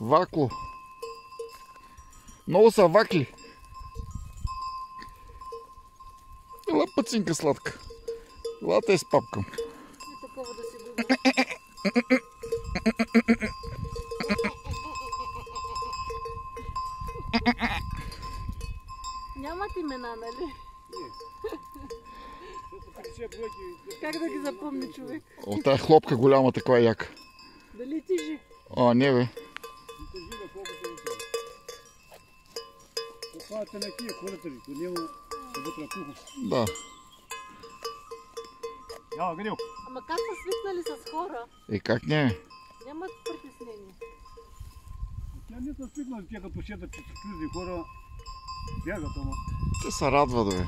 Вакло. Много са вакли. Ела пъцинка сладка. Елата е с папкам. Не такова да си дума. Нямат имена, нали? Как да ги запомни човек? О, тая хлопка голяма, такава яка. Дали тежи? О, не бе. Да. Ама как са свикнали с хора? И как не? Нямат притеснение. Тя не са свикнали, тя като седат, че са чужди хора, бягат, ама. Те се радват, бе.